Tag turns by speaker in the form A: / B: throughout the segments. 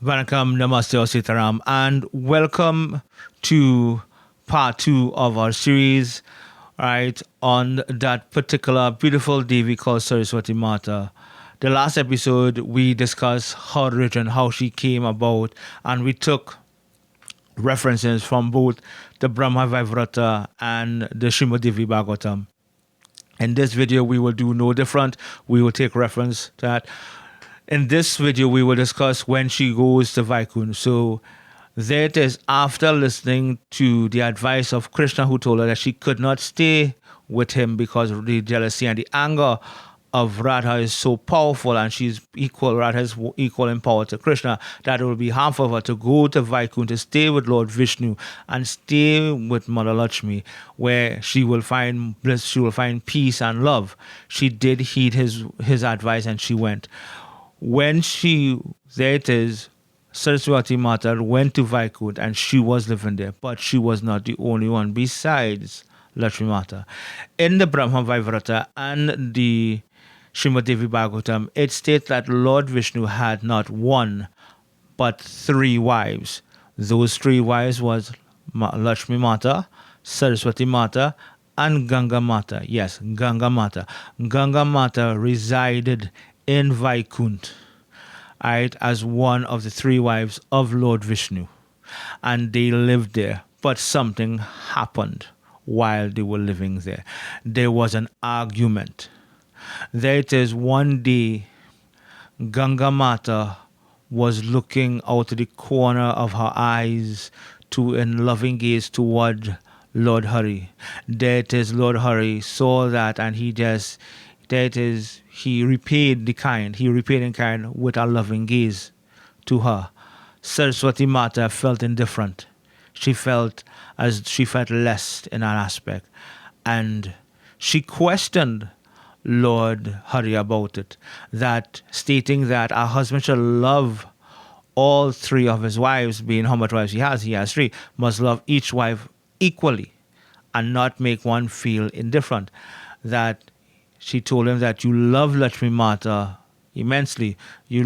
A: Vanakkam, Namaste, or Sitaram, and welcome to part two of our series, right, on that particular beautiful devi called Saraswati Mata. The last episode, we discussed her origin, how she came about, and we took references from both the Brahma Vaivrata and the Srimad Devi Bhagwatam. In this video, we will do no different. We will take reference to that. In this video, we will discuss when she goes to Vaikunth. So that is after listening to the advice of Krishna, who told her that she could not stay with him because of the jealousy and the anger of Radha is so powerful, and she's equal, Radha is equal in power to Krishna, that it will be harmful for her to go to Vaikunth, to stay with Lord Vishnu and stay with Mother Lakshmi, where she will find bliss, she will find peace and love. She did heed his advice, and she went. When there it is, Saraswati Mata went to Vaikunth and she was living there, but she was not the only one besides Lakshmi Mata. In the Brahma Vaivrata and the Srimad Devi Bhagwatam, it states that Lord Vishnu had not one, but three wives. Those three wives was Lakshmi Mata, Saraswati Mata, and Ganga Mata. Yes, Ganga Mata. Ganga Mata resided in Vaikunth, right, as one of the three wives of Lord Vishnu. And they lived there. But something happened while they were living there. There was an argument. There it is, one day, Ganga Mata was looking out of the corner of her eyes in loving gaze toward Lord Hari. There it is, Lord Hari saw that, and he repaid in kind with a loving gaze to her. Saraswati Mata felt indifferent. She felt less in an aspect. And she questioned Lord Hari about it, that stating that a husband shall love all three of his wives, being how much wives he has three, must love each wife equally and not make one feel indifferent. That she told him that you love Lakshmi Mata immensely. You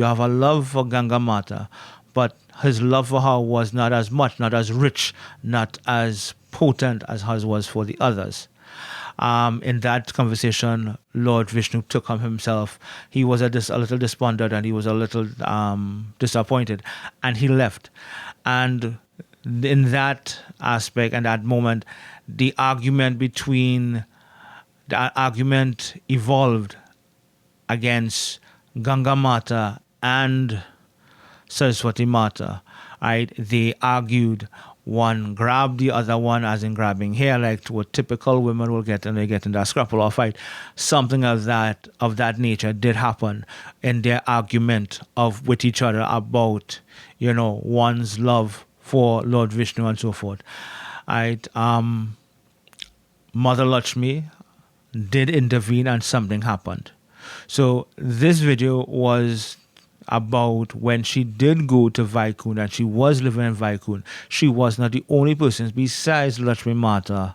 A: have a love for Ganga Mata, but his love for her was not as much, not as rich, not as potent as hers was for the others. In that conversation, Lord Vishnu took on himself. He was a little despondent, and he was a little disappointed, and he left. And in that aspect and that moment, the argument evolved against Ganga Mata and Saraswati Mata. Right? They argued. One grabbed the other one, as in grabbing hair, like what typical women will get, and they get in that scrapple or fight. Something of that nature did happen in their argument with each other about, one's love for Lord Vishnu and so forth. Right? Mother Lakshmi did intervene, and something happened. So this video was about when she did go to Vaikunth, and she was living in Vaikunth. She was not the only person besides Lakshmi Mata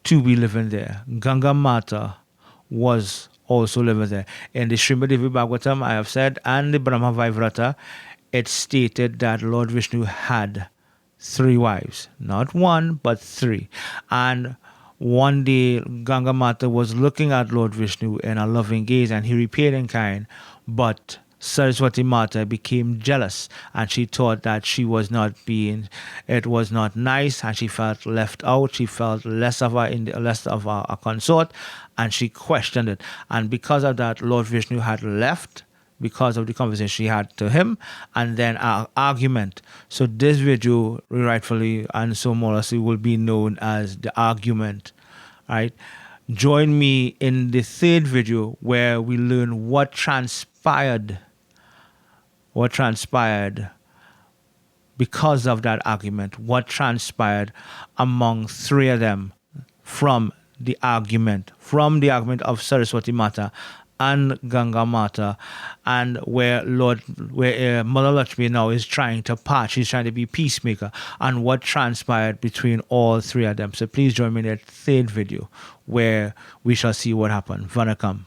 A: to be living there. Ganga Mata was also living there. In the Srimad Devi Bhagwatam, I have said, and the Brahma Vaivrata, it stated that Lord Vishnu had three wives. Not one, but three. And one day, Ganga Mata was looking at Lord Vishnu in a loving gaze, and he repaid in kind, but Saraswati Mata became jealous, and she thought that it was not nice, and she felt left out. She felt less of a consort, and she questioned it. And because of that, Lord Vishnu had left because of the conversation she had to him, and then an argument. So this video, rightfully and so more or less, will be known as the argument. Right? Join me in the third video where we learn what transpired because of that argument, what transpired among three of them from the argument of Saraswati Mata and Ganga Mata, and where Mother Lakshmi now is trying to part. She's trying to be peacemaker, and what transpired between all three of them. So please join me in that third video where we shall see what happened. Vanakkam.